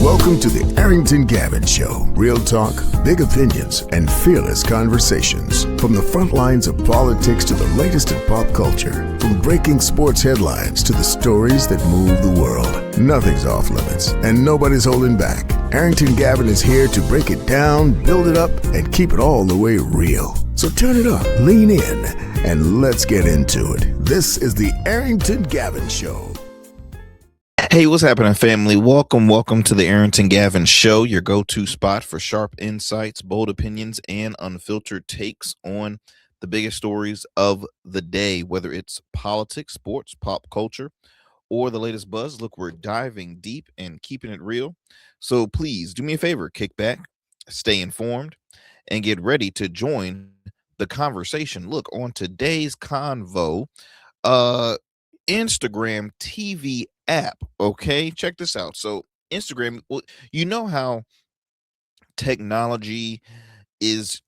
Welcome to the Arrington Gavin Show. Real talk, big opinions, and fearless conversations. From the front lines of politics to the latest in pop culture. From breaking sports headlines to the stories that move the world. Nothing's off limits, and nobody's holding back. Arrington Gavin is here to break it down, build it up, and keep it all the way real. So turn it up, lean in, and let's get into it. This is the Arrington Gavin Show. Hey, what's happening, family? Welcome to the Arrington Gavin Show, your go-to spot for sharp insights, bold opinions, and unfiltered takes on the biggest stories of the day, whether it's politics, sports, pop culture, or the latest buzz. Look, we're diving deep and keeping it real. So please do me a favor, kick back, stay informed, and get ready to join the conversation. Look, on today's convo, Instagram TV app. Okay, check this out. So Instagram, well, you know how technology is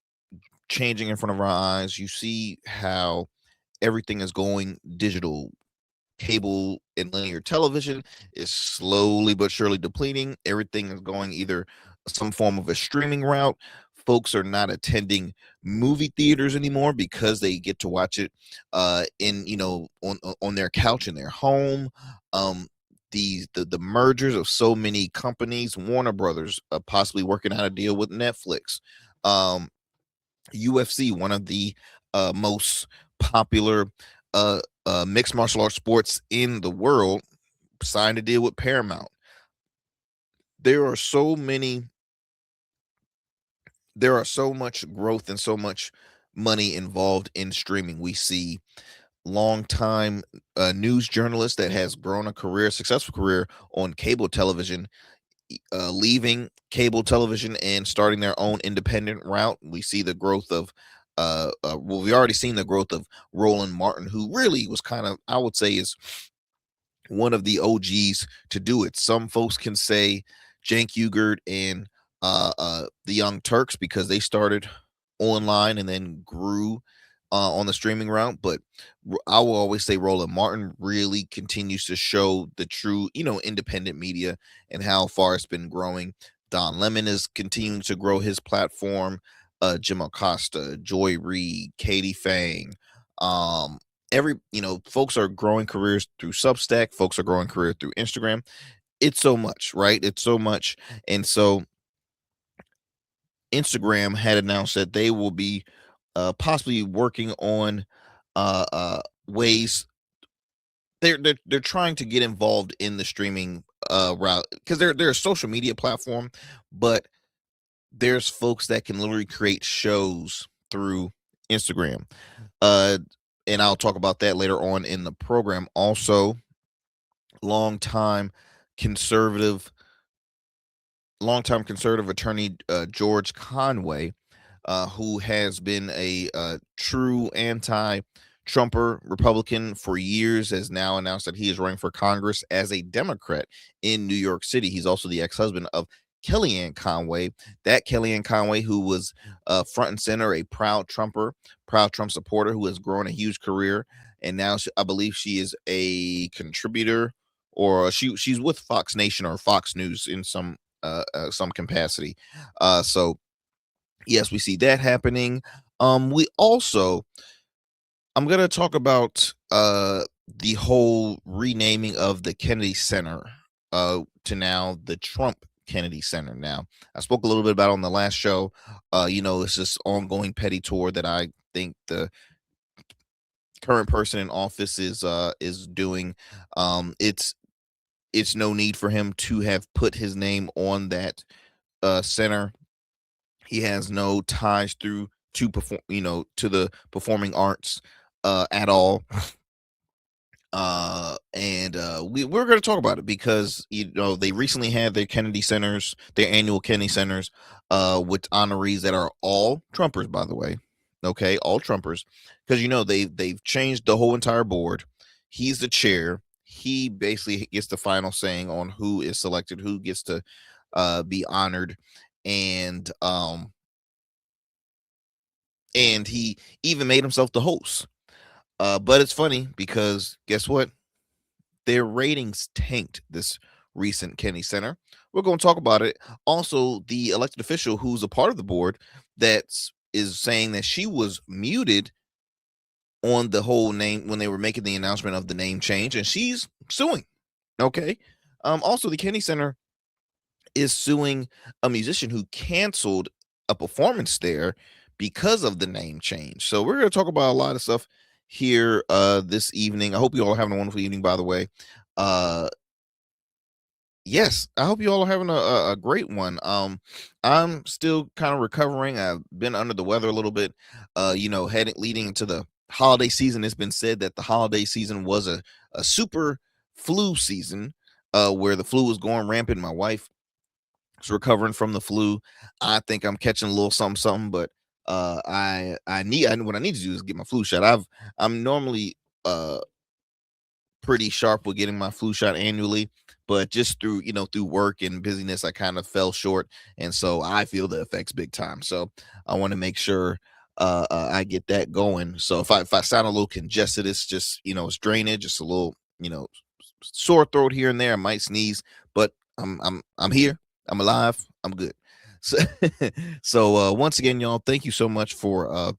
changing in front of our eyes. You see how everything is going digital. Cable and linear television is slowly but surely depleting. Everything is going either some form of a streaming route. Folks are not attending movie theaters anymore because they get to watch it in on their couch in their home. The mergers of so many companies, Warner Brothers possibly working out a deal with Netflix. UFC, one of the most popular mixed martial arts sports in the world, signed a deal with Paramount. There are so much growth and so much money involved in streaming. We see longtime news journalist that has grown a successful career on cable television, leaving cable television and starting their own independent route. We see the growth of we already seen the growth of Roland Martin, who really was kind of, I would say, is one of the OGs to do it. Some folks can say Cenk Uygur and the Young Turks because they started online and then grew on the streaming route. But I will always say Roland Martin really continues to show the true, independent media and how far it's been growing. Don Lemon is continuing to grow his platform. Jim Acosta, Joy Reid, Katie Fang, folks are growing careers through Substack. Folks are growing career through Instagram. It's so much, right? It's so much. And so Instagram had announced that they will be possibly working on ways. They're trying to get involved in the streaming route because they're a social media platform, but there's folks that can literally create shows through Instagram. And I'll talk about that later on in the program. Also, longtime conservative attorney George Conway, who has been a true anti-Trumper Republican for years, has now announced that he is running for Congress as a Democrat in New York City. He's also the ex-husband of Kellyanne Conway, that Kellyanne Conway who was front and center, a proud Trump supporter who has grown a huge career, and now I believe she is a contributor, or she's with Fox Nation or Fox News in some capacity. So yes, we see that happening. We also, I'm going to talk about the whole renaming of the Kennedy Center to now the Trump Kennedy Center. Now, I spoke a little bit about it on the last show. It's this ongoing petty tour that I think the current person in office is doing. It's no need for him to have put his name on that center. He has no ties to the performing arts at all. We're going to talk about it because they recently had their annual Kennedy Centers with honorees that are all Trumpers, by the way. Okay, all Trumpers, because they've changed the whole entire board. He's the chair. He basically gets the final saying on who is selected, who gets to be honored, and he even made himself the host. But it's funny because guess what? Their ratings tanked this recent Kennedy Center. We're going to talk about it. Also, the elected official who's a part of the board that is saying that she was muted on the whole name when they were making the announcement of the name change, and she's suing. Okay. Also, the Kennedy Center is suing a musician who canceled a performance there because of the name change. So we're going to talk about a lot of stuff here this evening. I hope you all are having a wonderful evening, by the way. Yes, I hope you all are having a great one. I'm still kind of recovering. I've been under the weather a little bit. Heading leading into the holiday season, it's been said that the holiday season was a super flu season, where the flu was going rampant. My wife is recovering from the flu. I think I'm catching a little something, but what I need to do is get my flu shot. I'm normally pretty sharp with getting my flu shot annually, but just through work and busyness, I kind of fell short, and so I feel the effects big time. So I want to make sure I get that going. So if I sound a little congested, it's just it's drainage, just a little sore throat here and there. I might sneeze, but I'm here. I'm alive. I'm good. So once again, y'all, thank you so much for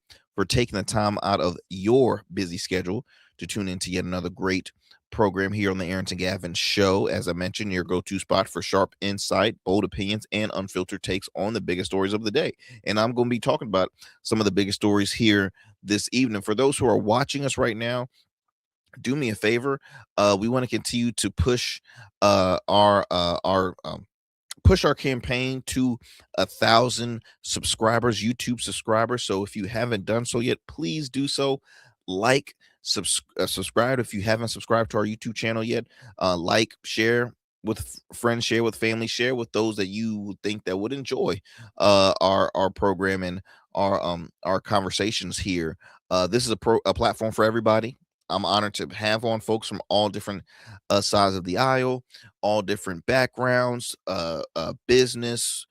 taking the time out of your busy schedule to tune in to yet another great program here on the Arrington Gavin Show. As I mentioned, your go-to spot for sharp insight, bold opinions, and unfiltered takes on the biggest stories of the day. And I'm going to be talking about some of the biggest stories here this evening. For those who are watching us right now, do me a favor. We want to continue to push our campaign to 1,000 subscribers, YouTube subscribers. So if you haven't done so yet, please do so. Like, subscribe if you haven't subscribed to our YouTube channel yet. Like, share with friends, share with family, share with those that you think that would enjoy our program and our conversations here. This is a platform for everybody. I'm honored to have on folks from all different sides of the aisle, all different backgrounds, business,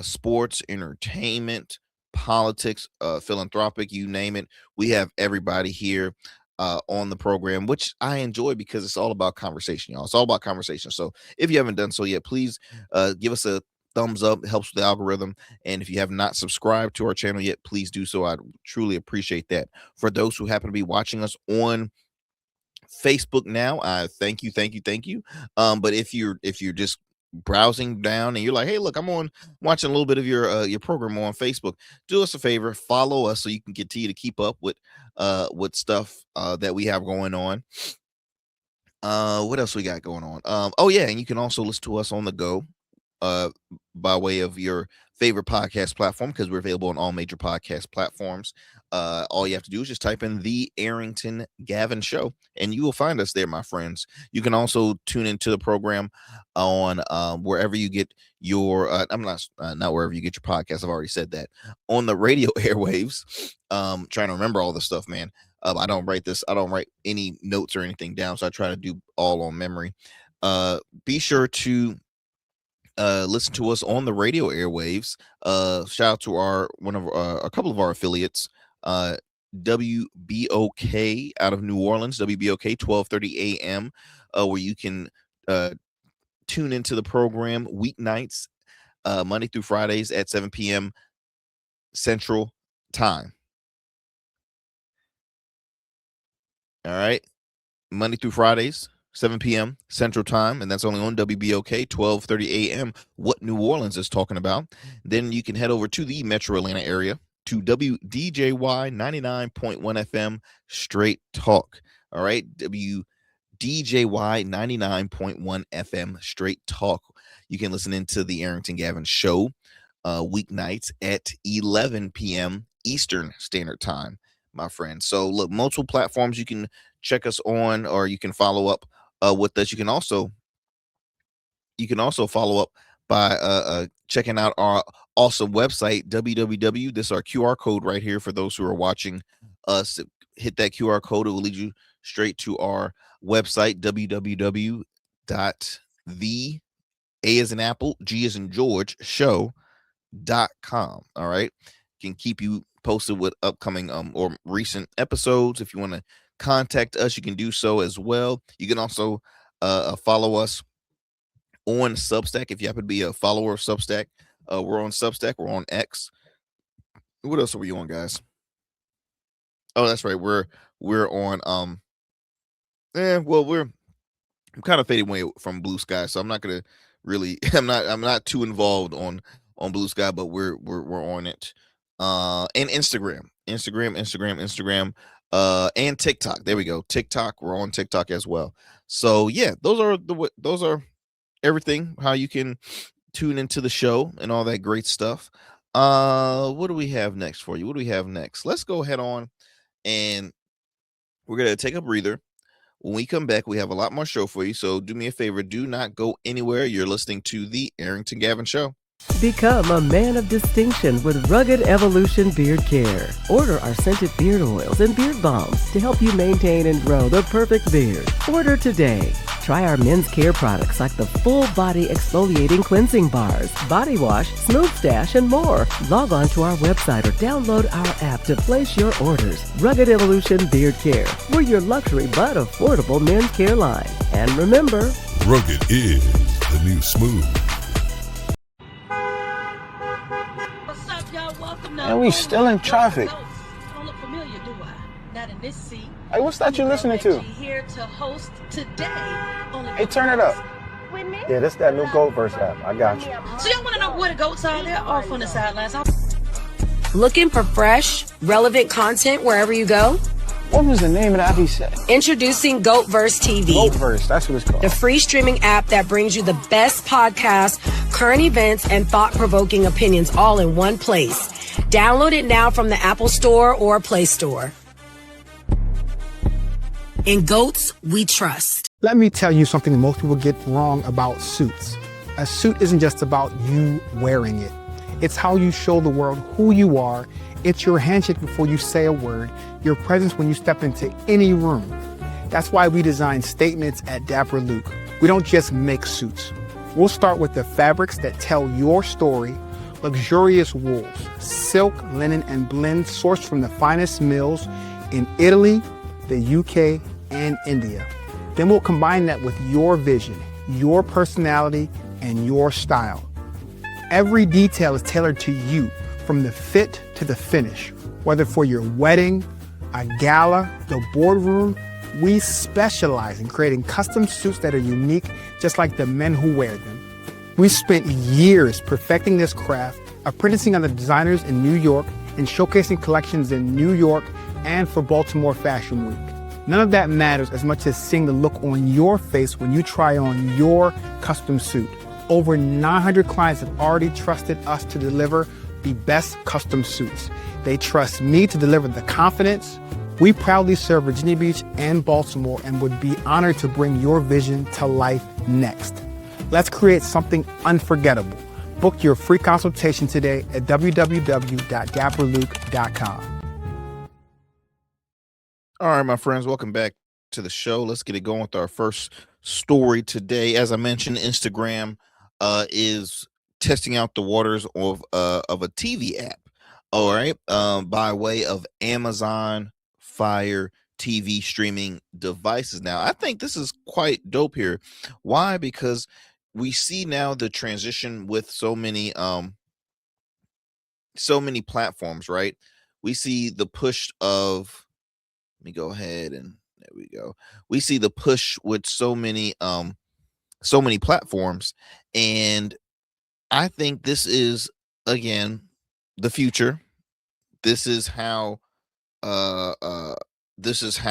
sports, entertainment, politics, philanthropic, you name it. We have everybody here on the program, which I enjoy because it's all about conversation, y'all. It's all about conversation. So if you haven't done so yet, please give us a thumbs up. It helps with the algorithm. And if you have not subscribed to our channel yet, please do so. I'd truly appreciate that. For those who happen to be watching us on Facebook now, I thank you. But if you're just browsing down and you're like, hey, look, I'm watching a little bit of your program on Facebook, do us a favor, follow us so you can continue to keep up with stuff that we have going on. What else we got going on? Oh yeah, and you can also listen to us on the go by way of your favorite podcast platform, because we're available on all major podcast platforms. All you have to do is just type in the Arrington Gavin Show and you will find us there, my friends. You can also tune into the program on wherever you get your I'm not wherever you get your podcast. I've already said that. On the radio airwaves. Trying to remember all this stuff, man. I don't write any notes or anything down, so I try to do all on memory. Be sure to listen to us on the radio airwaves. Shout out to a couple of our affiliates, WBOK out of New Orleans, WBOK 1230 AM, where you can tune into the program weeknights, Monday through Fridays at 7 p.m. Central Time. All right, Monday through Fridays, 7 p.m. Central Time, and that's only on WBOK 1230 AM. What New Orleans is talking about. Then you can head over to the Metro Atlanta area to WDJY 99.1 FM Straight Talk. All right, WDJY 99.1 FM Straight Talk. You can listen into the Arrington Gavin Show weeknights at 11 p.m. Eastern Standard Time, my friends. So look, multiple platforms you can check us on, or you can follow up with us. You can also follow up by checking out our awesome website, www. This is our QR code right here for those who are watching us. Hit that QR code. It will lead you straight to our website, www.the A as in Apple, G as in George, show.com. All right. Can keep you posted with upcoming or recent episodes. If you want to contact us, you can do so as well. You can also follow us on Substack. If you happen to be a follower of Substack, we're on Substack. We're on X. What else are we on, guys? Oh, that's right. We're on well, I'm kind of fading away from Blue Sky, so I'm not gonna really I'm not too involved on Blue Sky, but we're on it. And Instagram, and TikTok. There we go. TikTok. We're on TikTok as well. So yeah, those are everything. How you can tune into the show and all that great stuff. What do we have next for you? What do we have next? Let's go ahead on and we're gonna take a breather. When we come back, we have a lot more show for you. So do me a favor, do not go anywhere. You're listening to the Arrington Gavin Show. Become a man of distinction with Rugged Evolution Beard Care. Order our scented beard oils and beard balms to help you maintain and grow the perfect beard. Order today. Try our men's care products like the full body exfoliating cleansing bars, body wash, smooth stash, and more. Log on to our website or download our app to place your orders. Rugged Evolution Beard Care. We're your luxury but affordable men's care line. And remember, rugged is the new smooth. And we still in traffic. Don't look familiar, do I? Not in this seat. Hey, what's that you listening to? Here to host today. Hey, turn it up. Yeah, that's that new Gold Verse app. I got you. So y'all want to know where the goats are? They're off on the sidelines. Looking for fresh, relevant content wherever you go? What was the name of that he said? Introducing GoatVerse TV. GoatVerse, that's what it's called. The free streaming app that brings you the best podcasts, current events, and thought-provoking opinions all in one place. Download it now from the Apple Store or Play Store. In Goats, we trust. Let me tell you something most people get wrong about suits. A suit isn't just about you wearing it. It's how you show the world who you are. It's your handshake before you say a word, your presence when you step into any room. That's why we design statements at Dapper Luke. We don't just make suits. We'll start with the fabrics that tell your story, luxurious wools, silk, linen, and blend sourced from the finest mills in Italy, the UK, and India. Then we'll combine that with your vision, your personality, and your style. Every detail is tailored to you, from the fit to the finish. Whether for your wedding, a gala, the boardroom, we specialize in creating custom suits that are unique, just like the men who wear them. We spent years perfecting this craft, apprenticing under designers in New York and showcasing collections in New York and for Baltimore Fashion Week. None of that matters as much as seeing the look on your face when you try on your custom suit. Over 900 clients have already trusted us to deliver the best custom suits. They trust me to deliver the confidence. We proudly serve Virginia Beach and Baltimore and would be honored to bring your vision to life next. Let's create something unforgettable. Book your free consultation today at www.dapperluke.com. All right, my friends, welcome back to the show. Let's get it going with our first story today. As I mentioned, Instagram is testing out the waters of a TV app. All right, by way of Amazon Fire TV streaming devices. Now, I think this is quite dope here. Why? Because we see now the transition with so many platforms, right? We see the push of, let me go ahead and there we go. We see the push with so many platforms, and I think this is again the future. This is how this is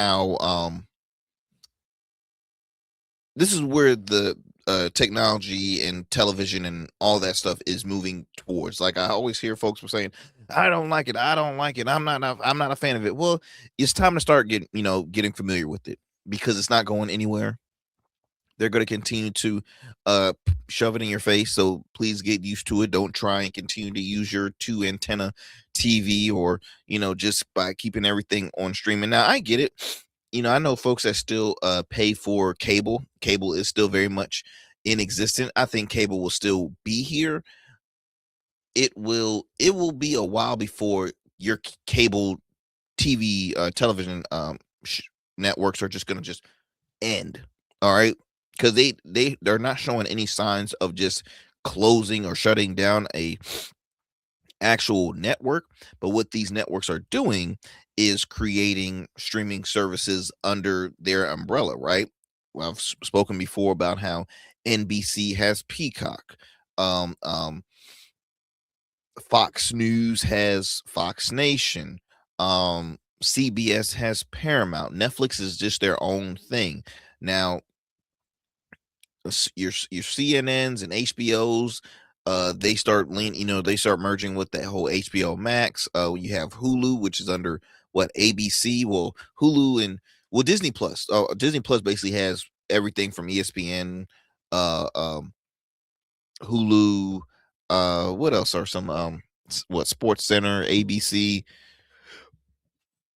where the technology and television and all that stuff is moving towards. Like I always hear folks were saying, I don't like it. I'm not a fan of it. Well, it's time to start getting familiar with it, because it's not going anywhere. They're going to continue to shove it in your face. So please get used to it. Don't try and continue to use your 2-antenna TV or, just by keeping everything on streaming. Now, I get it. I know folks that still pay for cable. Cable is still very much in existence. I think cable will still be here. It will be a while before your cable TV television networks are just going to just end. All right. because they're not showing any signs of just closing or shutting down a actual network. But what these networks are doing is creating streaming services under their umbrella, right? Well, I've spoken before about how NBC has Peacock, um, um, Fox News has Fox Nation, CBS has Paramount, Netflix is just their own thing. Now, your CNNs and HBOs, they start they start merging with that whole HBO Max. You have Hulu, which is under what, ABC. Well, Hulu and Disney Plus. Disney Plus basically has everything from ESPN, uh, um, Hulu. What else are some what, Sports Center, ABC.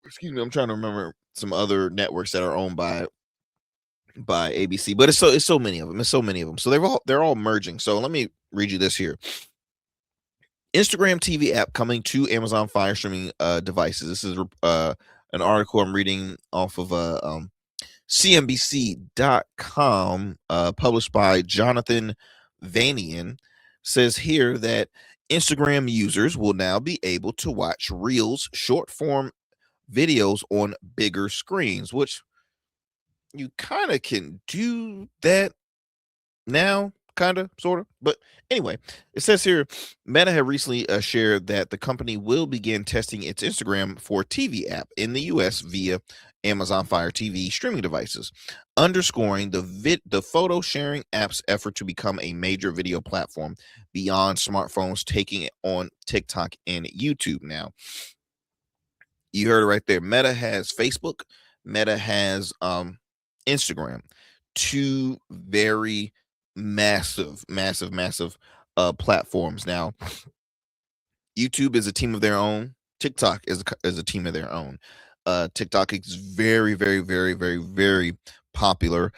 Excuse me, I'm trying to remember some other networks that are owned by ABC, but it's so many of them. It's so many of them. So they're all merging. So let me read you this here. Instagram TV app coming to Amazon Fire streaming devices. This is an article I'm reading off of CNBC.com, published by Jonathan Vanian. Says here that Instagram users will now be able to watch Reels short form videos on bigger screens, which you kind of can do that now, kind of, sort of. But anyway, it says here Meta had recently shared that the company will begin testing its Instagram for TV app in the US via Amazon Fire TV streaming devices, underscoring the photo sharing app's effort to become a major video platform beyond smartphones, taking it on TikTok and YouTube. Now, you heard it right there. Meta has Facebook, Meta has Instagram, two very massive platforms. Now, YouTube is a team of their own. TikTok is a team of their own. TikTok is very, very, very, very, very popular.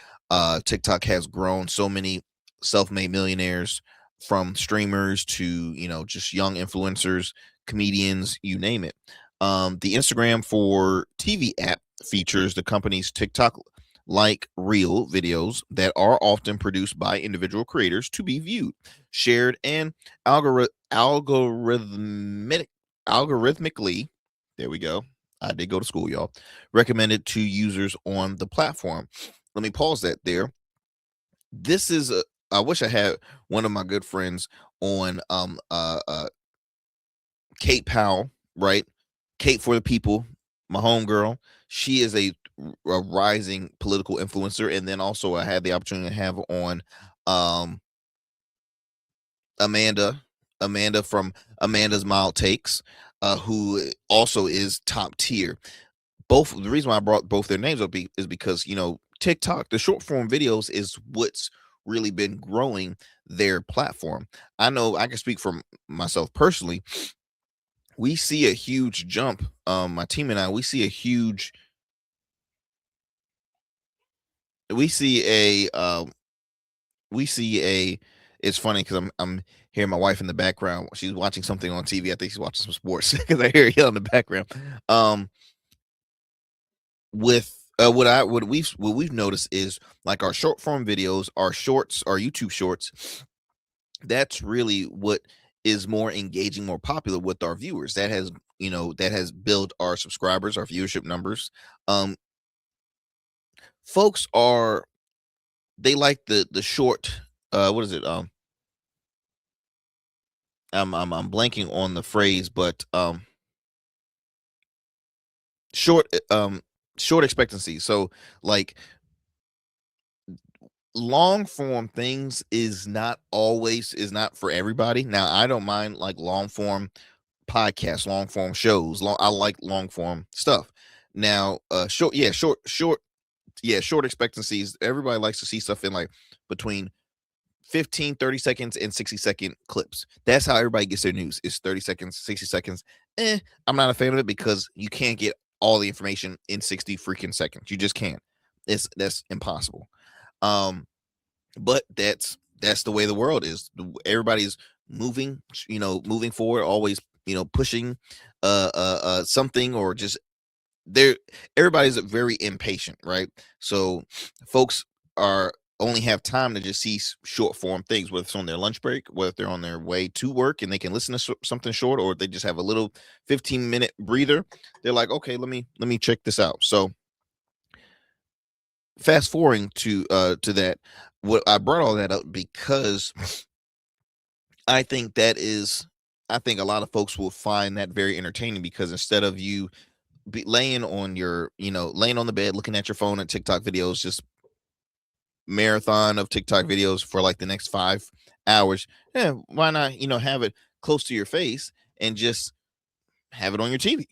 TikTok has grown so many self-made millionaires, from streamers to just young influencers, comedians, you name it. The Instagram for TV app features the company's TikTok like Reel videos that are often produced by individual creators to be viewed, shared, and algorithmically, there we go, I did go to school, y'all, recommended to users on the platform. Let me pause that there. This is I wish I had one of my good friends on Kate Powell, right? Kate for the People, my homegirl. She is a rising political influencer, and then also I had the opportunity to have on Amanda from Amanda's Mild Takes, who also is top tier. The reason why I brought both their names up is because TikTok, the short form videos, is what's really been growing their platform. I know I can speak for myself personally. We see a huge jump. My team and I, we see a it's funny because I'm hearing my wife in the background. She's watching something on TV. I think she's watching some sports because I hear her yell in the background. With what we've noticed is, like, our short form videos, our shorts, our YouTube shorts, that's really what is more engaging, more popular with our viewers. That has built our subscribers, our viewership numbers. Folks they like the short, what is it? I'm blanking on the phrase, but short expectancy. So, like, long form things is not for everybody. Now, I don't mind, like, long form podcasts, long form shows. I like long form stuff. Now, short expectancies. Everybody likes to see stuff in, like, between 15, 30 seconds and 60-second clips. That's how everybody gets their news. It's 30 seconds, 60 seconds. I'm not a fan of it because you can't get all the information in 60 freaking seconds. You just can't. That's impossible. But that's the way the world is. Everybody's moving forward, always, pushing something, or just everybody's very impatient, right? So folks are only have time to just see short form things, whether it's on their lunch break, whether they're on their way to work and they can listen to something short, or they just have a little 15-minute breather. They're like, okay, let me check this out. So fast forwarding to that, what I brought all that up because I think a lot of folks will find that very entertaining, because instead of you laying on the bed looking at your phone and TikTok videos, just marathon of TikTok videos for like the next 5 hours, why not have it close to your face and just have it on your TV.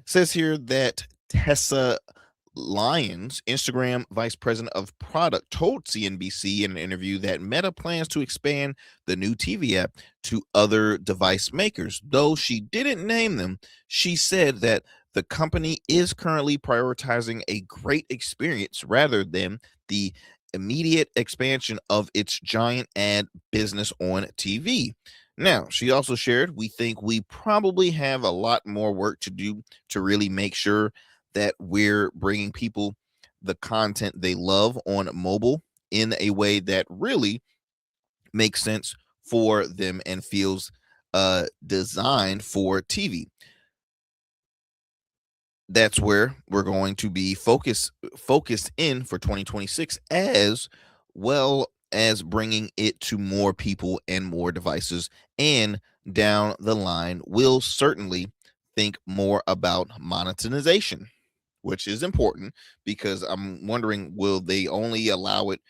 Says here that Tessa Lyons, Instagram vice president of product, told CNBC in an interview that Meta plans to expand the new TV app to other device makers. Though she didn't name them, she said that the company is currently prioritizing a great experience rather than the immediate expansion of its giant ad business on TV. Now, she also shared, we think we probably have a lot more work to do to really make sure that we're bringing people the content they love on mobile in a way that really makes sense for them and feels designed for TV. That's where we're going to be focused in for 2026, as well as bringing it to more people and more devices. And down the line, we'll certainly think more about monetization, which is important, because I'm wondering, will they only allow it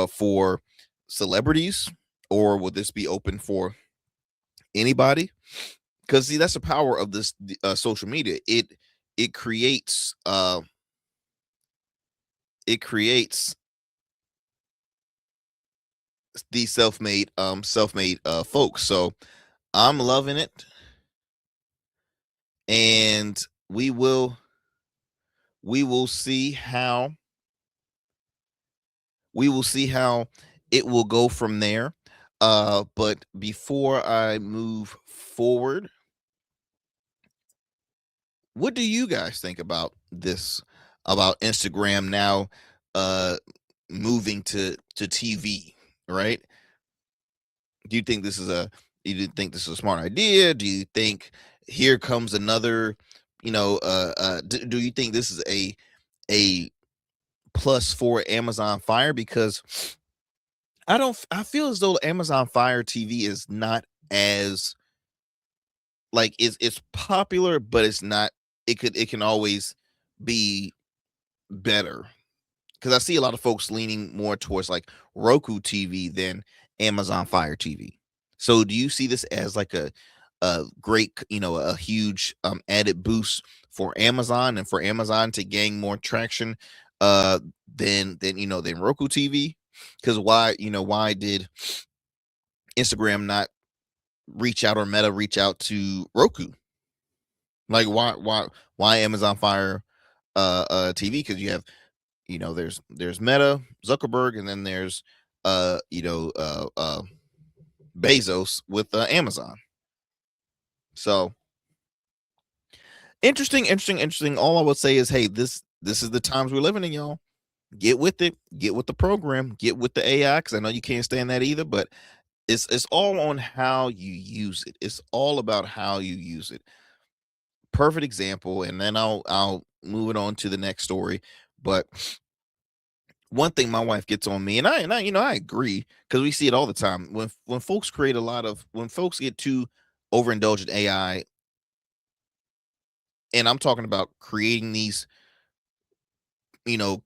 for celebrities, or will this be open for anybody? Because see, that's the power of this social media. It creates these self-made folks. So I'm loving it, and we will see how it will go from there. But before I move forward, what do you guys think about this, about Instagram now moving to TV, right? Do you think this is a smart idea? Do you think here comes another, do you think this is a plus for Amazon Fire? Because I feel as though Amazon Fire TV is not as, like, it's popular, but it's not, it can always be better, because I see a lot of folks leaning more towards like Roku TV than Amazon Fire TV. So do you see this as like a great, a huge added boost for Amazon, and for Amazon to gain more traction than Roku TV? Because why did Instagram not reach out, or Meta reach out to Roku? Like, why Amazon Fire TV? Because you have, there's Meta, Zuckerberg, and then there's Bezos with Amazon. So interesting. All I would say is, hey, this is the times we're living in, y'all. Get with it, get with the program, get with the AI, because I know you can't stand that either, but it's all on how you use it. It's all about how you use it. Perfect example, and then I'll move it on to the next story. But one thing my wife gets on me, and I agree, because we see it all the time when folks when folks get too overindulgent AI, and I'm talking about creating these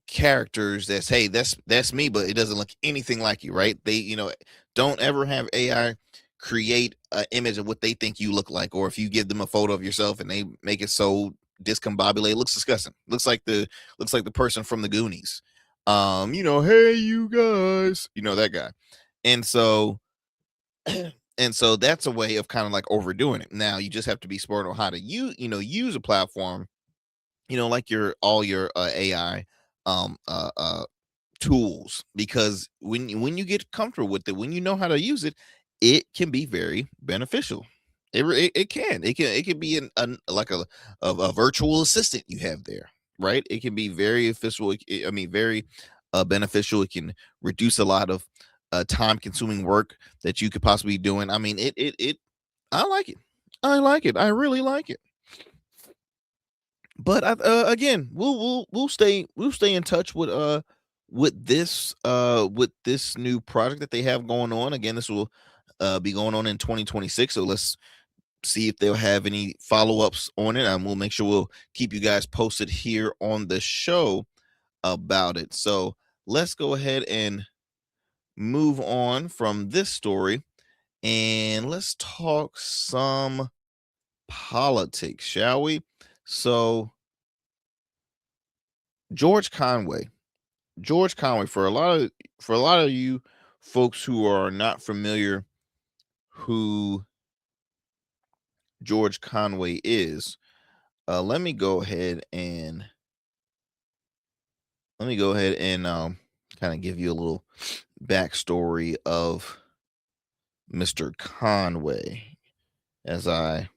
characters that's, hey, that's me, but it doesn't look anything like you, right? They don't ever have AI create an image of what they think you look like, or if you give them a photo of yourself and they make it so discombobulated, it looks disgusting, looks like the person from the Goonies, hey you guys, that guy. And so that's a way of kind of like overdoing it. Now you just have to be smart on how to use a platform, like all your AI tools, because when you get comfortable with it, when you know how to use it, it can be very beneficial. It can be like a virtual assistant you have there, right? It can be very official. Very beneficial. It can reduce a lot of time-consuming work that you could possibly be doing. I mean, I like it. I like it. I really like it. But again, we'll stay in touch with this new project that they have going on. Again, this will be going on in 2026. So let's see if they'll have any follow-ups on it, and we'll make sure we'll keep you guys posted here on the show about it. So let's go ahead and move on from this story, and let's talk some politics, shall we? So George Conway, for a lot of you folks who are not familiar who George Conway is, let me go ahead and kind of give you a little backstory of Mr. Conway as I'm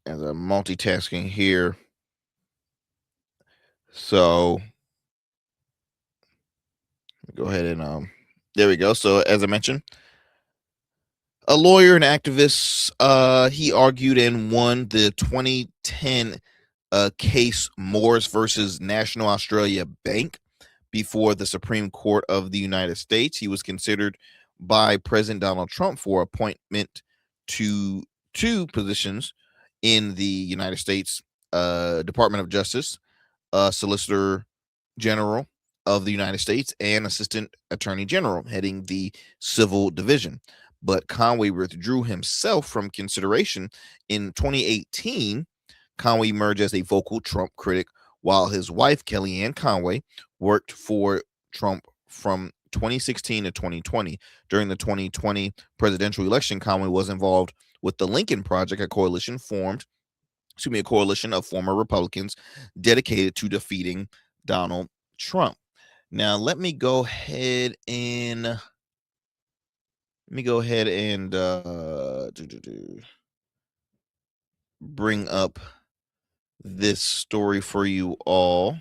multitasking here. So go ahead and there we go. So as I mentioned, a lawyer and activist, he argued and won the 2010 case Morris versus National Australia Bank before the Supreme Court of the United States. He was considered by President Donald Trump for appointment to two positions in the United States Department of Justice, Solicitor General of the United States, and Assistant Attorney General heading the Civil Division. But Conway withdrew himself from consideration in 2018. Conway emerged as a vocal Trump critic, while his wife, Kellyanne Conway, worked for Trump from 2016 to 2020. During the 2020 presidential election, Conway was involved with the Lincoln Project, a coalition of former Republicans dedicated to defeating Donald Trump. Now, let me go ahead and bring up this story for you all.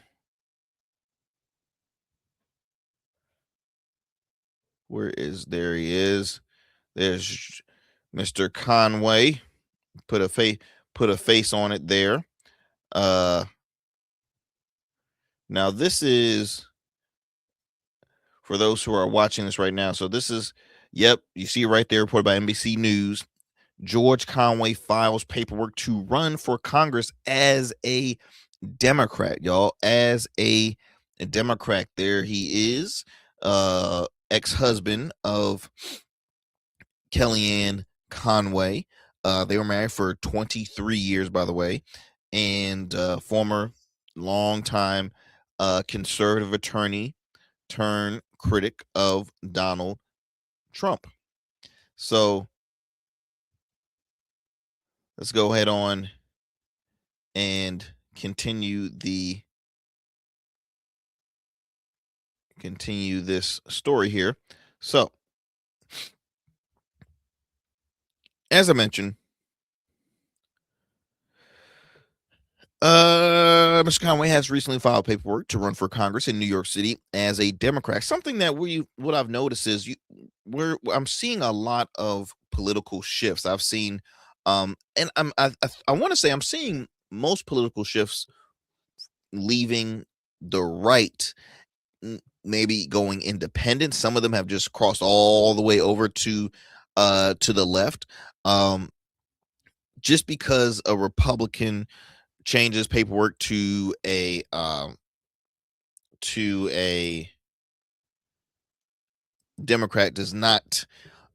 There he is. There's Mr. Conway. Put a face on it there. Now this is for those who are watching this right now. So this is, you see right there, reported by NBC News. George Conway files paperwork to run for Congress as a Democrat, y'all. As a Democrat, there he is, ex-husband of Kellyanne Conway. They were married for 23 years, by the way, and former longtime conservative attorney turned critic of Donald Trump. So let's go ahead on and continue this story here. So, as I mentioned, Mr. Conway has recently filed paperwork to run for Congress in New York City as a Democrat. Something that what I've noticed is I'm seeing a lot of political shifts. I've seen, and I want to say I'm seeing most political shifts leaving the right, maybe going independent. Some of them have just crossed all the way over to the left, just because a Republican changes paperwork to a Democrat does not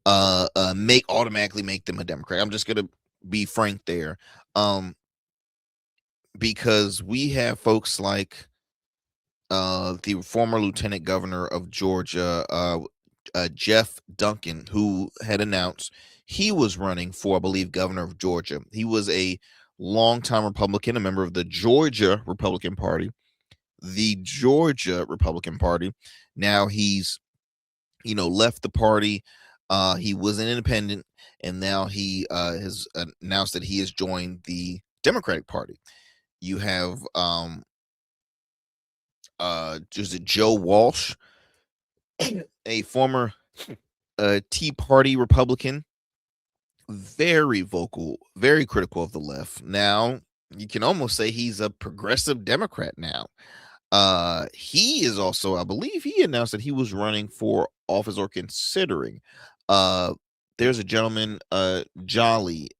automatically make them a Democrat. I'm just gonna be frank there, because we have folks like the former Lieutenant Governor of Georgia, Jeff Duncan, who had announced he was running for, I believe, governor of Georgia. He was a longtime Republican, a member of the Georgia Republican Party. Now he's, left the party. He was an independent, and now he has announced that he has joined the Democratic Party. You have just a Joe Walsh, a former Tea Party Republican, very vocal, very critical of the left. Now, you can almost say he's a progressive Democrat now. He is also, I believe he announced that he was running for office or considering. There's a gentleman, Jolly,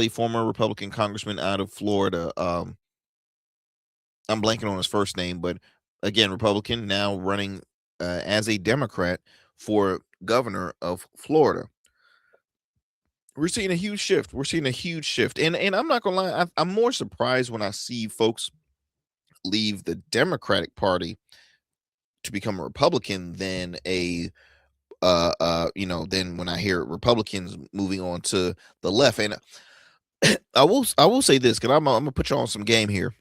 former Republican congressman out of Florida. I'm blanking on his first name, but again, Republican, now running as a Democrat for governor of Florida. We're seeing a huge shift. And I'm not gonna lie, I'm more surprised when I see folks leave the Democratic Party to become a Republican than than when I hear Republicans moving on to the left. And I will say this, because I'm gonna put you on some game here.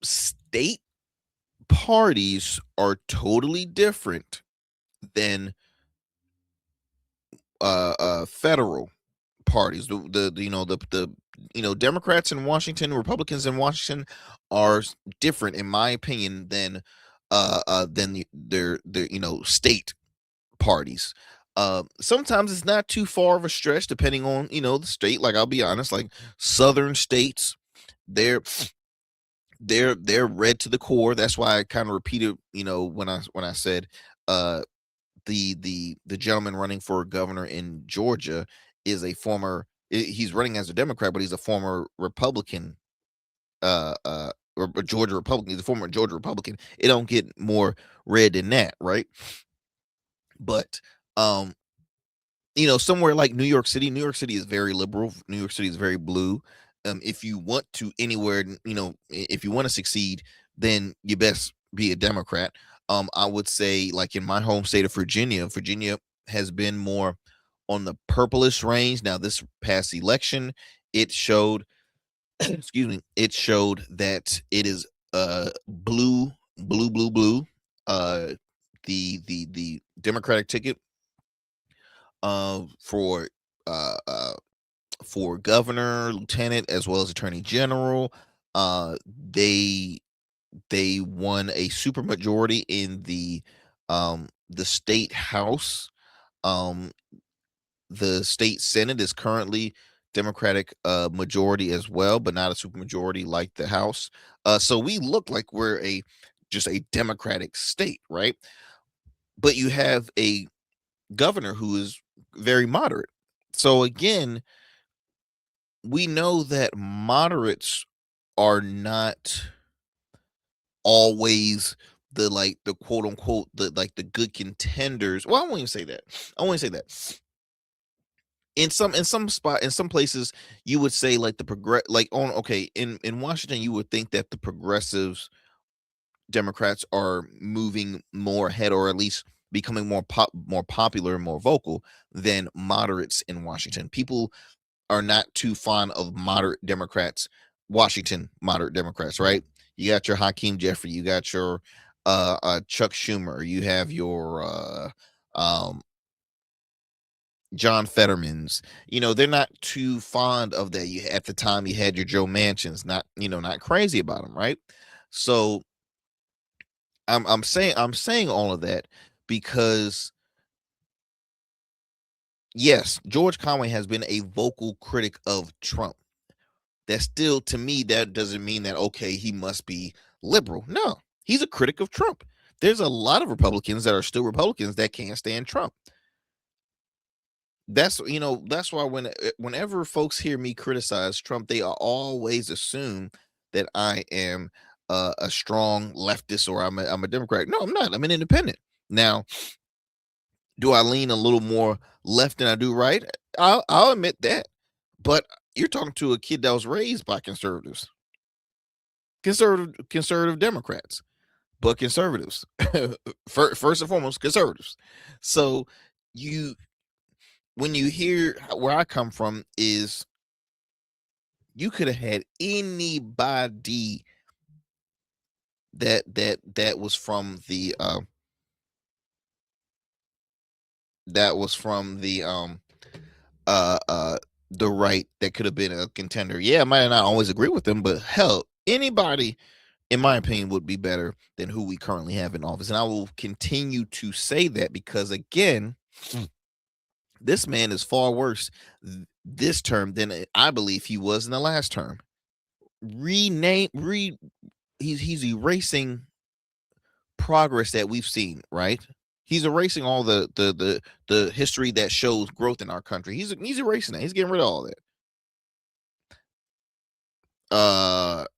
State parties are totally different than federal parties. The Democrats in Washington, Republicans in Washington are different, in my opinion, than their state parties. Sometimes it's not too far of a stretch, depending on the state. Like, I'll be honest, like southern states, they're red to the core. That's why I kind of repeated, when I said the gentleman running for governor in Georgia is he's running as a Democrat, but he's a former Republican, or Georgia Republican. He's a former Georgia Republican. It don't get more red than that, right? But somewhere like New York City is very liberal. New York City is very blue. If you want to if you want to succeed, then you best be a Democrat. I would say, like in my home state of Virginia has been more on the purplish range. Now, this past election, it showed, excuse me, it showed that it is blue. The Democratic ticket for governor, lieutenant, as well as attorney general, they won a super majority in the state house. The state senate is currently Democratic majority as well, but not a super majority like the house. So we look like we're just a Democratic state, right? But you have a governor who is very moderate. So again, we know that moderates are not always the quote unquote the good contenders. Well, I won't even say that. In some places, you would say like in Washington, you would think that the progressives Democrats are moving more ahead, or at least becoming more popular and more vocal than moderates in Washington. People are not too fond of moderate Democrats, Washington moderate Democrats, right? You got your Hakeem Jeffrey, you got your Chuck Schumer, you have your John Fetterman's. They're not too fond of that. At the time, you had your Joe Manchins, not crazy about them, right? So I'm saying all of that because, yes, George Conway has been a vocal critic of Trump. That still, to me, that doesn't mean that, okay, he must be liberal. No, he's a critic of Trump. There's a lot of Republicans that are still Republicans that can't stand Trump. That's why whenever folks hear me criticize Trump, they always assume that I am a strong leftist, or I'm a Democrat. No, I'm not. I'm an independent. Now, do I lean a little more left than I do right? I'll admit that. But you're talking to a kid that was raised by conservative Democrats, but conservatives. First and foremost, conservatives. So when you hear where I come from, is you could have had anybody that was from the the right that could have been a contender. Yeah, I might not always agree with them, but hell, anybody, in my opinion, would be better than who we currently have in office. And I will continue to say that because, again, this man is far worse this term than I believe he was in the last term. He's erasing progress that we've seen, right? He's erasing all the history that shows growth in our country. He's erasing that. He's getting rid of all that.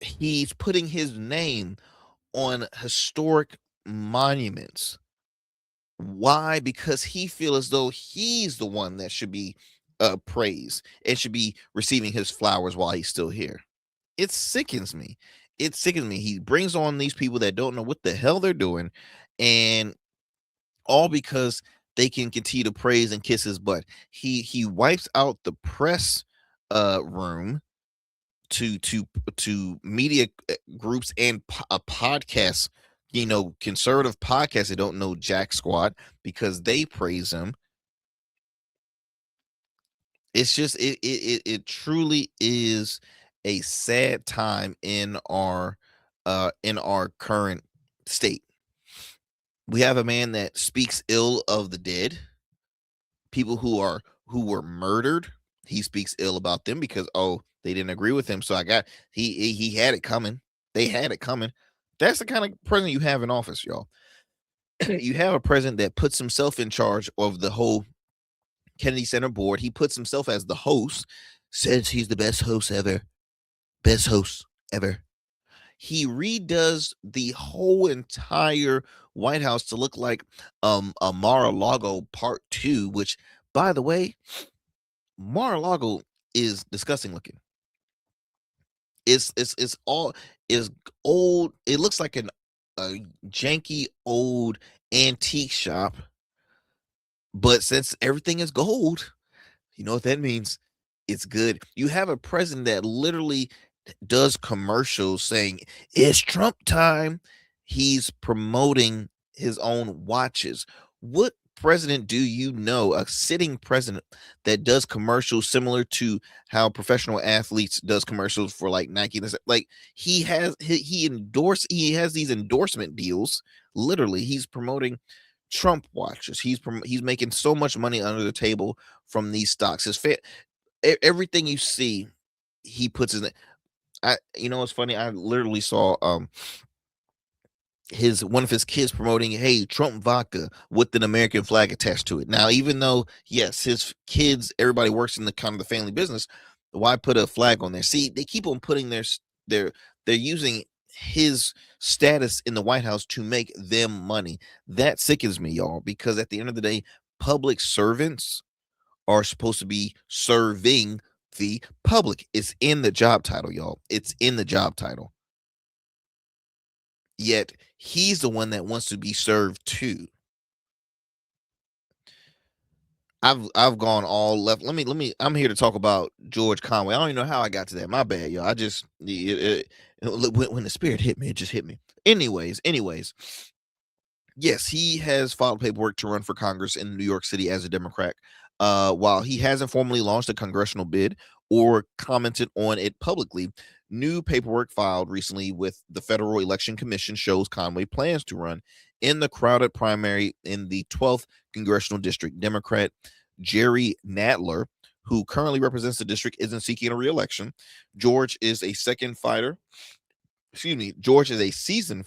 He's putting his name on historic monuments. Why? Because he feels as though he's the one that should be praised and should be receiving his flowers while he's still here. It sickens me. It sickens me. He brings on these people that don't know what the hell they're doing, and all because they can continue to praise and kiss his butt. He wipes out the press room to media groups and a podcast, conservative podcasts that don't know jack squat because they praise him. It's just it truly is a sad time in our current state. We have a man that speaks ill of the dead, people who were murdered. He speaks ill about them because they didn't agree with him. So he had it coming. They had it coming. That's the kind of president you have in office, y'all. You have a president that puts himself in charge of the whole Kennedy Center board. He puts himself as the host, says he's the best host ever. Best host ever. He redoes the whole entire White House to look like a Mar-a-Lago Part 2, which, by the way, Mar-a-Lago is disgusting looking. It's all is old. It looks like a janky old antique shop. But since everything is gold, you know what that means? It's good. You have a president that literally does commercials saying it's Trump time. He's promoting his own watches. What president do you know, a sitting president, that does commercials similar to how professional athletes does commercials for like Nike? Like he has these endorsement deals. Literally, he's promoting Trump watches. He's making so much money under the table from these stocks. Everything you see, he puts his. It's funny. I literally saw one of his kids promoting, hey, Trump vodka with an American flag attached to it. Now, even though yes, his kids, everybody works in the kind of the family business, why put a flag on there? See, they keep on putting they're using his status in the White House to make them money. That sickens me, y'all, because at the end of the day, public servants are supposed to be serving the public. It's in the job title, y'all. It's in the job title. Yet he's the one that wants to be served too. I've gone all left. Let me. I'm here to talk about George Conway. I don't even know how I got to that. My bad, y'all. I just when the spirit hit me, it just hit me. Anyways, yes, he has filed paperwork to run for Congress in New York City as a Democrat. While he hasn't formally launched a congressional bid or commented on it publicly, new paperwork filed recently with the Federal Election Commission shows Conway plans to run in the crowded primary in the 12th Congressional District. Democrat Jerry Nadler, who currently represents the district, isn't seeking a re-election. George is a seasoned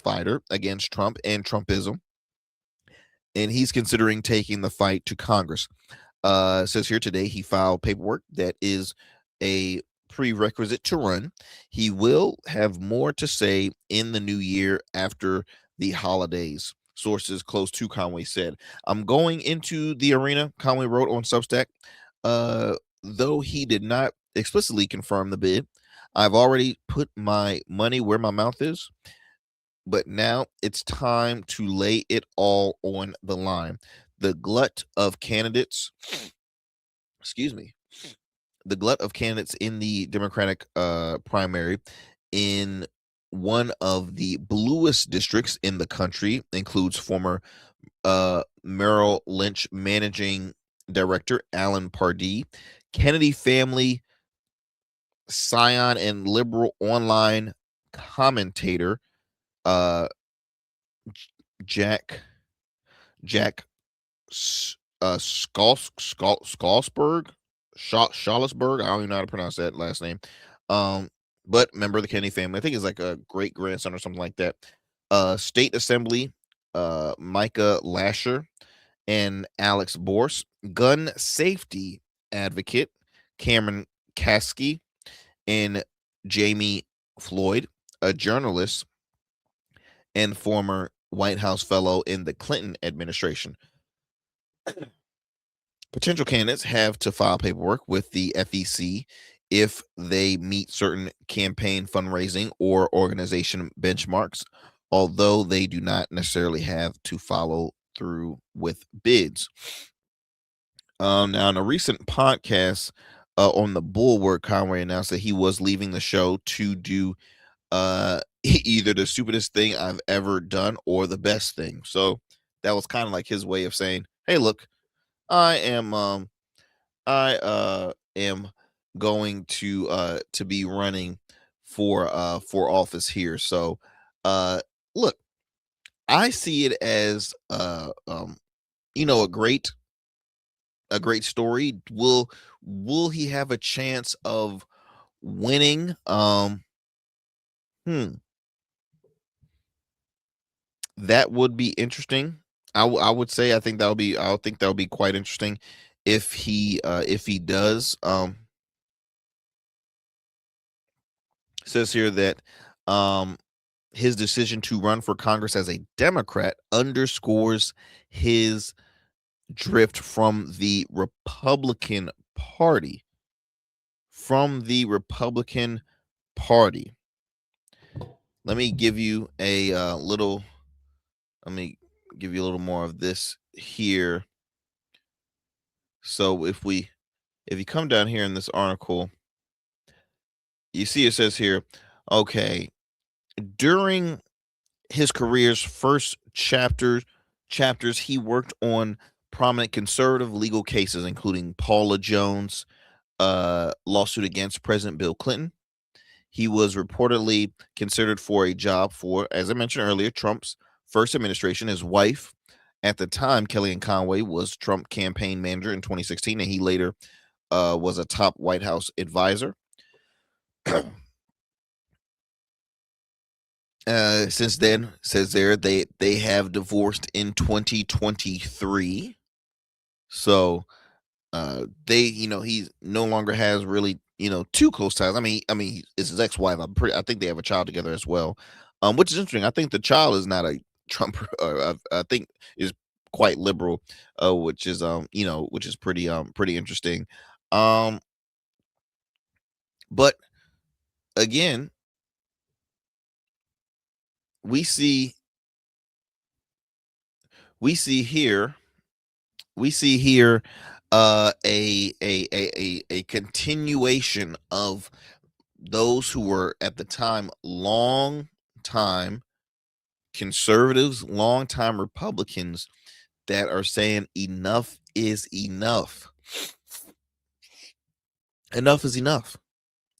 fighter against Trump and Trumpism, and he's considering taking the fight to Congress. It says here today he filed paperwork that is a prerequisite to run. He will have more to say in the new year after the holidays, sources close to Conway said. I'm going into the arena, Conway wrote on Substack. Though he did not explicitly confirm the bid, I've already put my money where my mouth is, but now it's time to lay it all on the line. The glut of candidates in the Democratic primary in one of the bluest districts in the country includes former Merrill Lynch managing director Alan Pardee, Kennedy family scion and liberal online commentator Jack Schalsberg, Schalsberg. I don't even know how to pronounce that last name. But member of the Kennedy family. I think it's like a great grandson or something like that. State Assembly, Micah Lasher and Alex Borse, gun safety advocate Cameron Kasky, and Jamie Floyd, a journalist and former White House fellow in the Clinton administration. Potential candidates have to file paperwork with the FEC if they meet certain campaign fundraising or organization benchmarks, although they do not necessarily have to follow through with bids. Now, in a recent podcast on the Bulwark, Conway announced that he was leaving the show to do either the stupidest thing I've ever done or the best thing. So that was kind of like his way of saying, "Hey, look, I am going to be running for office here. So look, I see it as a great story. Will he have a chance of winning? That would be interesting. I would say I think that'll be quite interesting if he does. Says here that his decision to run for Congress as a Democrat underscores his drift from the Republican Party. Let me give you a little more of this here. So if you come down here in this article, you see it says here, okay, during his career's first chapters, he worked on prominent conservative legal cases, including Paula Jones' lawsuit against President Bill Clinton. He was reportedly considered for a job for, as I mentioned earlier, Trump's first administration. His wife at the time, Kellyanne Conway, was Trump campaign manager in 2016, and he later was a top White House advisor. Since then, says there, they have divorced in 2023. So he no longer has really too close ties. I mean it's his ex-wife. I think they have a child together as well, which is interesting. I think the child is not a Trump. I think is quite liberal, which is pretty interesting. But again, we see here a continuation of those who were at the time long time conservatives, long time Republicans that are saying enough is enough. Enough is enough.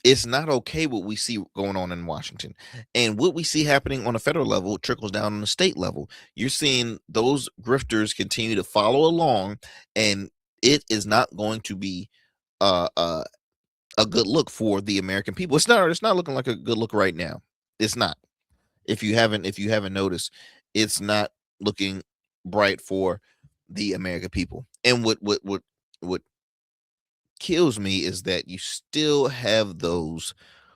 It's not okay what we see going on in Washington, and what we see happening on a federal level trickles down on the state level. You're seeing those grifters continue to follow along, and it is not going to be a good look for the American people. It's not looking like a good look right now. It's not. If you haven't noticed, it's not looking bright for the American people. And what kills me is that you still have those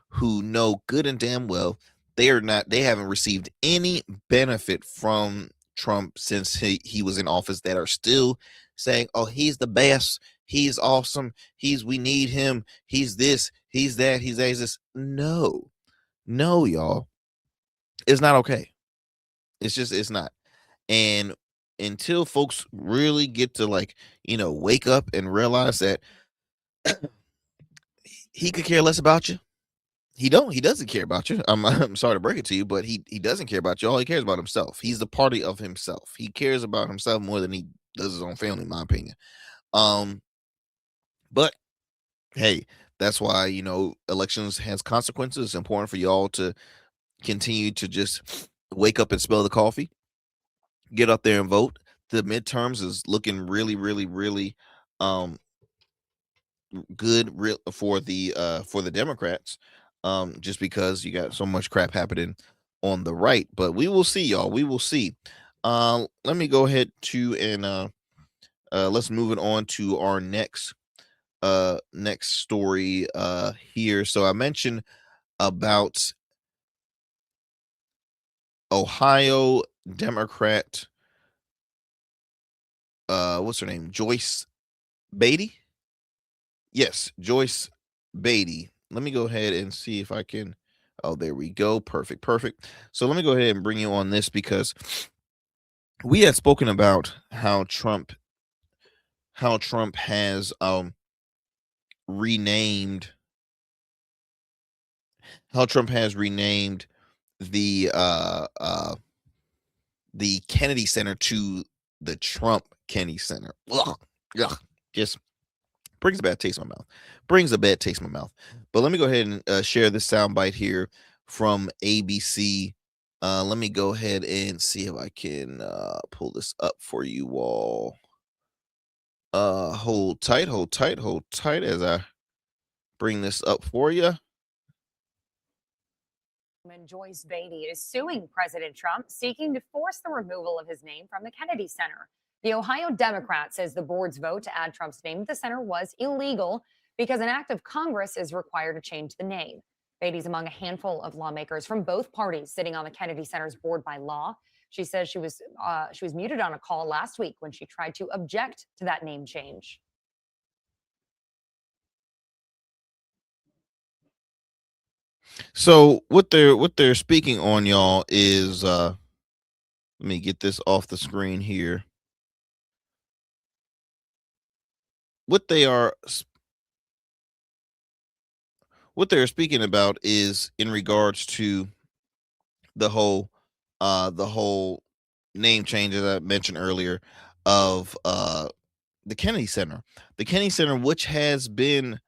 who know good and damn well they haven't received any benefit from Trump since he was in office, that are still saying, oh, he's the best, he's awesome, we need him, he's this, he's that, he's this. No, y'all, it's not okay. It's not. And until folks really get to wake up and realize that he could care less about you. He doesn't care about you. I'm sorry to break it to you, but he doesn't care about you. All he cares about himself. He's the party of himself. He cares about himself more than he does his own family, in my opinion. But hey, that's why, elections has consequences. It's important for y'all to continue to just wake up and smell the coffee, get out there and vote. The midterms is looking really, really, really um good for the Democrats, just because you got so much crap happening on the right. But we will see, y'all. We will see. Let me go ahead to and let's move it on to our next story here. So I mentioned about Ohio Democrat, what's her name? Joyce Beatty. Yes, Joyce Beatty. Let me go ahead and see if I can. Oh, there we go. Perfect, perfect. So let me go ahead and bring you on this, because we had spoken about how Trump has renamed the the Kennedy Center to the Trump Kennedy Center. Ugh, ugh, just brings a bad taste in my mouth. But let me go ahead and share this soundbite here from ABC. Let me go ahead and see if I can pull this up for you all. Hold tight as I bring this up for you. Joyce Beatty is suing President Trump, seeking to force the removal of his name from the Kennedy Center. The Ohio Democrat says the board's vote to add Trump's name to the center was illegal because an act of Congress is required to change the name. Beatty's among a handful of lawmakers from both parties sitting on the Kennedy Center's board by law. She says she was muted on a call last week when she tried to object to that name change. So what they're speaking on, y'all, is let me get this off the screen here. What they're speaking about is in regards to the whole name change, as I mentioned earlier, of the Kennedy Center. The Kennedy Center, which has been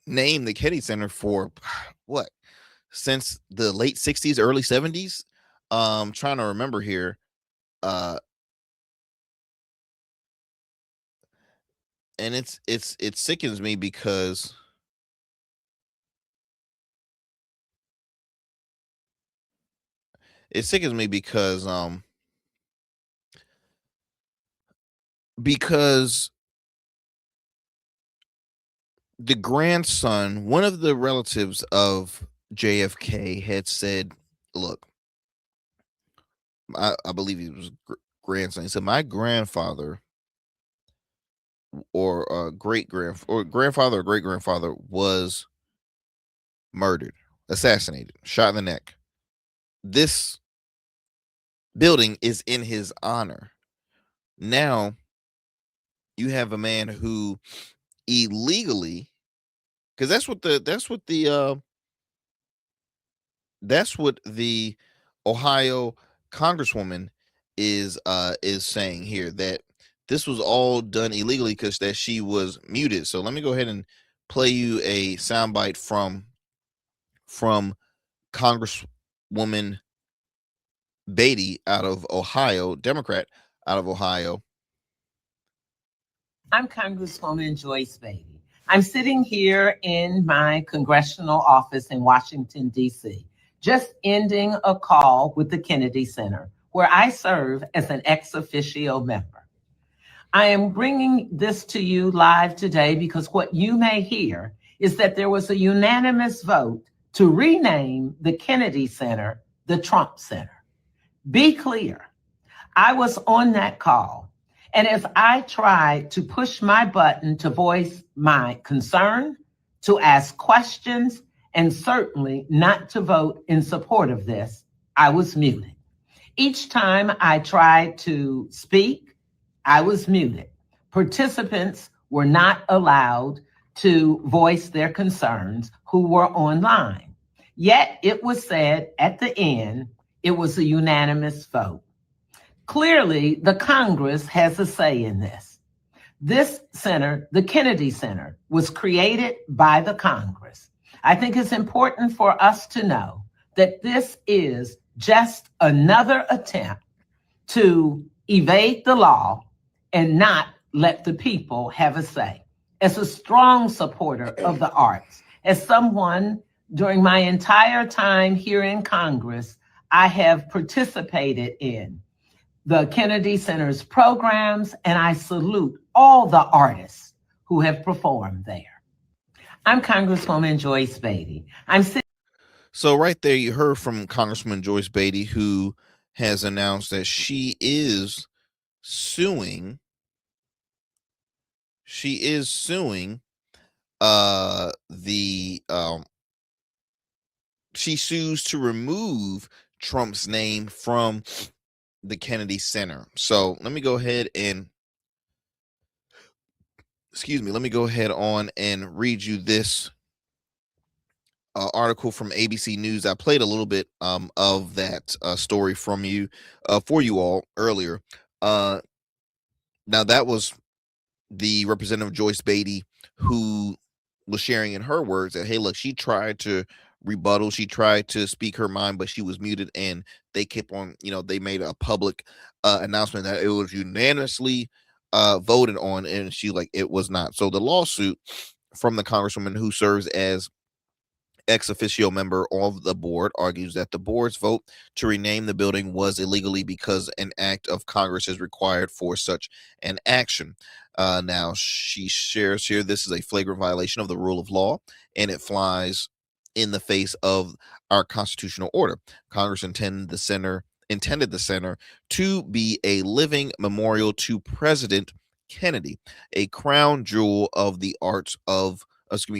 named the Kennedy Center for what, since the late 60s, early 70s. Trying to remember here. And it sickens me because because the grandson, one of the relatives of JFK, had said, look, I believe he was grandson. He said, my grandfather or grandfather or great grandfather was murdered, assassinated, shot in the neck. This building is in his honor. Now you have a man who illegally, because that's what the Ohio Congresswoman is saying here, that this was all done illegally because that she was muted. So let me go ahead and play you a soundbite from Congresswoman Beatty out of Ohio, Democrat out of Ohio. I'm Congresswoman Joyce Beatty. I'm sitting here in my congressional office in Washington, D.C., just ending a call with the Kennedy Center, where I serve as an ex officio member. I am bringing this to you live today because what you may hear is that there was a unanimous vote to rename the Kennedy Center the Trump Center. Be clear, I was on that call, and as I tried to push my button to voice my concern, to ask questions, and certainly not to vote in support of this, I was muted. Each time I tried to speak, I was muted. Participants were not allowed to voice their concerns who were online. Yet it was said at the end, it was a unanimous vote. Clearly, the Congress has a say in this. This center, the Kennedy Center, was created by the Congress. I think it's important for us to know that this is just another attempt to evade the law and not let the people have a say. As a strong supporter of the arts, as someone during my entire time here in Congress, I have participated in the Kennedy Center's programs, and I salute all the artists who have performed there. I'm Congresswoman Joyce Beatty. So right there, you heard from Congresswoman Joyce Beatty, who has announced that she is suing. She sues to remove Trump's name from the Kennedy Center. So let me go ahead on and read you this article from ABC News. I played a little bit of that story for you all earlier. Now that was the Representative Joyce Beatty, who was sharing in her words that, hey, look, she tried to rebuttal, she tried to speak her mind, but she was muted, and they kept on, they made a public announcement that it was unanimously voted on, and she it was not. So the lawsuit from the Congresswoman, who serves as ex officio member of the board, argues that the board's vote to rename the building was illegally because an act of Congress is required for such an action. Now, she shares here, this is a flagrant violation of the rule of law, and it flies in the face of our constitutional order. Congress intended the center to be a living memorial to President Kennedy, a crown jewel of the arts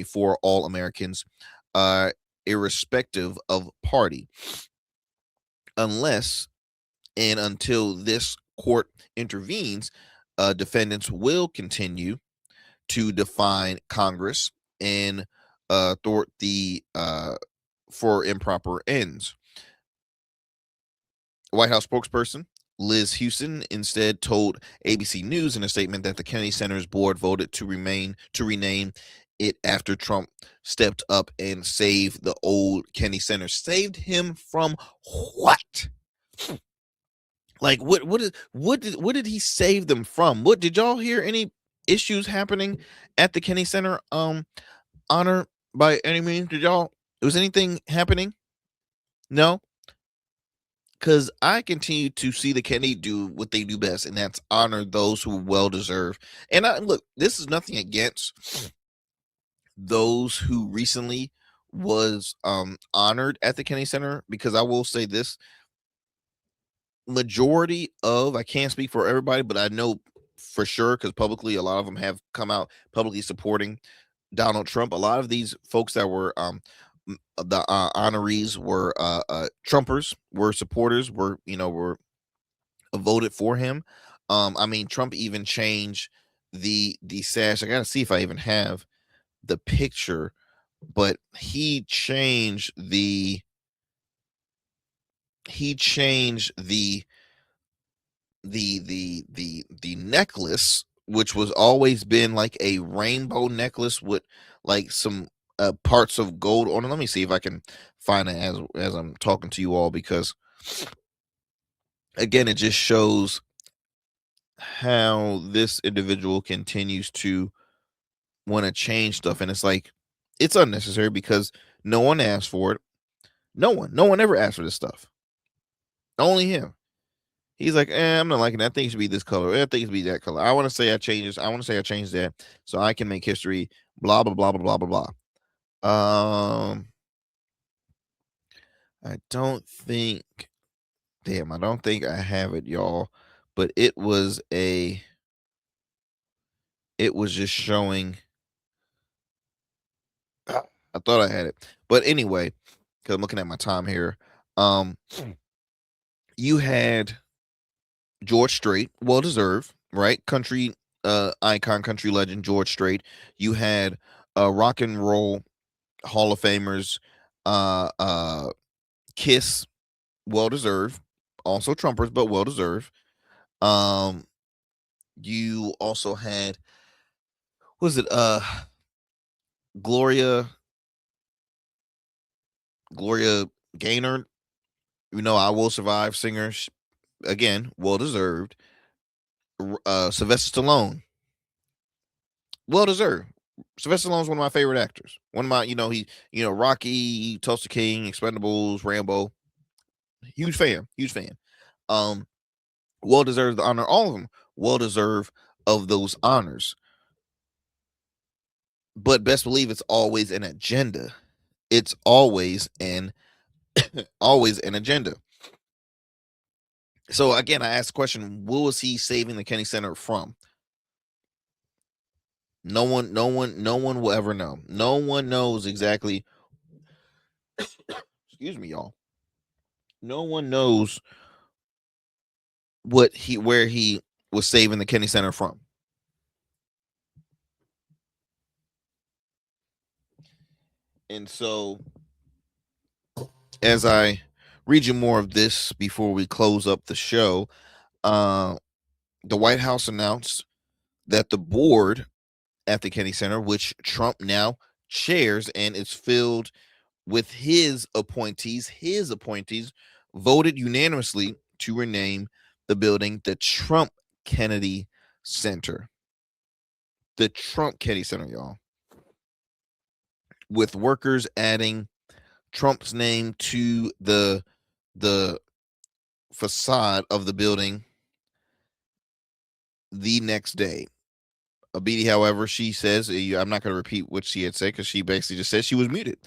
for all Americans, irrespective of party, unless and until this court intervenes. Defendants will continue to define Congress and thwart for improper ends. White House spokesperson Liz Houston instead told ABC News in a statement that the Kennedy Center's board voted to rename it after Trump stepped up and saved the old Kennedy Center. Saved him from what? What did he save them from? What did y'all hear any issues happening at the Kennedy Center honor by any means? Was anything happening? No. Because I continue to see the Kennedy do what they do best, and that's honor those who well deserve. And look, this is nothing against those who recently was honored at the Kennedy Center, because I will say this: majority of, I can't speak for everybody, but I know for sure, because publicly a lot of them have come out publicly supporting Donald Trump. A lot of these folks that were the honorees were Trumpers, were supporters, were voted for him. I mean, Trump even changed the sash. I gotta see if I even have the picture, but he changed the necklace, which was always been like a rainbow necklace with like some parts of gold on it. Let me see if I can find it as I'm talking to you all, because again, it just shows how this individual continues to want to change stuff, and it's like, it's unnecessary because no one asked for it. No one ever asked for this stuff. Only him. He's like, I'm not liking that. I think it should be this color. I think it should be that color. I want to say I changed this. I want to say I changed that so I can make history. Blah blah blah blah blah blah blah. I don't think I have it, y'all. But it was just showing. I thought I had it, but anyway, because I'm looking at my time here. You had George Strait, well deserved, right? Country icon, country legend George Strait. You had rock and roll Hall of Famers, Kiss, well deserved. Also Trumpers, but well deserved. You also had was it Gloria Gaynor, I Will Survive singer, again, well deserved. Sylvester Stallone, well deserved. Sylvester Stallone's one of my favorite actors. One of my, Rocky, Tulsa King, Expendables, Rambo. Huge fan. Well deserved the honor. All of them well deserved of those honors. But best believe it's always an agenda. It's always an agenda. So again, I asked the question: what was he saving the Kennedy Center from? No one will ever know. No one knows exactly. Excuse me, y'all. No one knows where he was saving the Kennedy Center from. And so, as I read you more of this before we close up the show, the White House announced that the board at the Kennedy Center, which Trump now chairs and is filled with his appointees, voted unanimously to rename the building the Trump Kennedy Center. The Trump Kennedy Center, y'all. With workers adding Trump's name to the facade of the building the next day. Beatty, however, she says, I'm not going to repeat what she had said because she basically just said she was muted.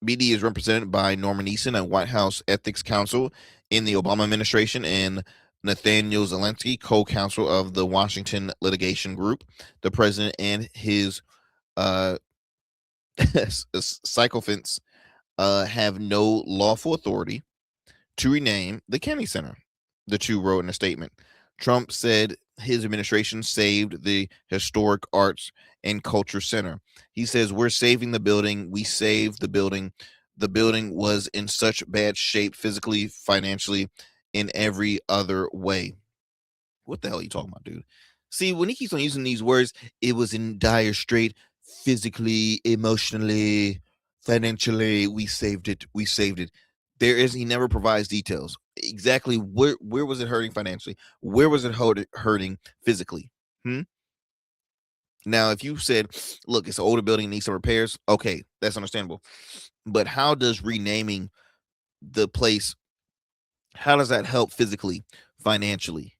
Beatty is represented by Norman Eason, a White House ethics counsel in the Obama administration, and Nathaniel Zelensky, co-counsel of the Washington litigation group. The president and his sycophants have no lawful authority to rename the Kennedy Center, the two wrote in a statement. Trump said his administration saved the historic arts and culture center. He says, we're saving the building. We saved the building. The building was in such bad shape, physically, financially, in every other way. What the hell are you talking about, dude? See, when he keeps on using these words, it was in dire strait, physically, emotionally, financially. We saved it. He never provides details. Exactly where was it hurting financially? Where was it hurting physically? Now, if you said, look, it's an older building, needs some repairs, okay, that's understandable. But how does renaming the place, how does that help physically, financially?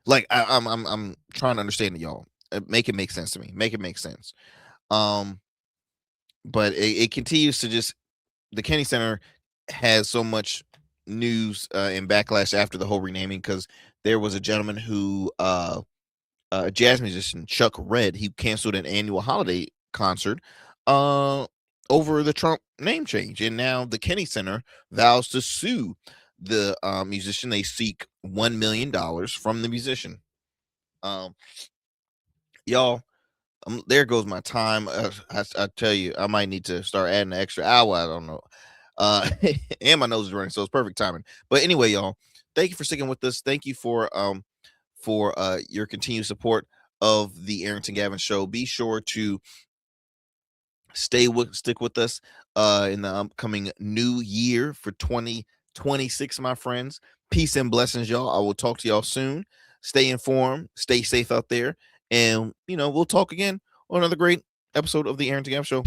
Like, I'm trying to understand it, y'all. Make it make sense to me. Make it make sense. But it continues to just, the Kennedy Center has so much news and backlash after the whole renaming, because there was a gentleman who a jazz musician, Chuck Red, he canceled an annual holiday concert over the Trump name change, and now the Kennedy Center vows to sue the musician. They seek $1 million from the musician. Y'all, there goes my time. I tell you, I might need to start adding an extra hour. I don't know. And my nose is running, so it's perfect timing. But anyway, y'all, thank you for sticking with us. Thank you for your continued support of the Arrington Gavin Show. Be sure to stick with us in the upcoming new year for 2026, my friends. Peace and blessings, y'all. I will talk to y'all soon. Stay informed, stay safe out there, and we'll talk again on another great episode of the Arrington Gavin Show.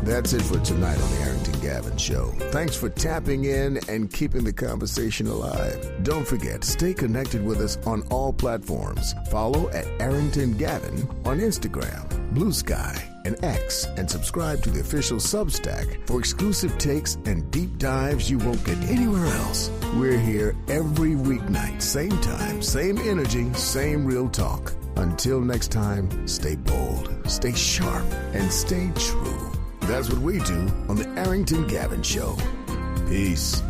That's it for tonight on the Arrington Gavin Show. Thanks for tapping in and keeping the conversation alive. Don't forget, stay connected with us on all platforms. Follow at Arrington Gavin on Instagram, Blue Sky, and X, and subscribe to the official Substack for exclusive takes and deep dives you won't get anywhere else. We're here every weeknight, same time, same energy, same real talk. Until next time, stay bold, stay sharp, and stay true. That's what we do on the Arrington Gavin Show. Peace.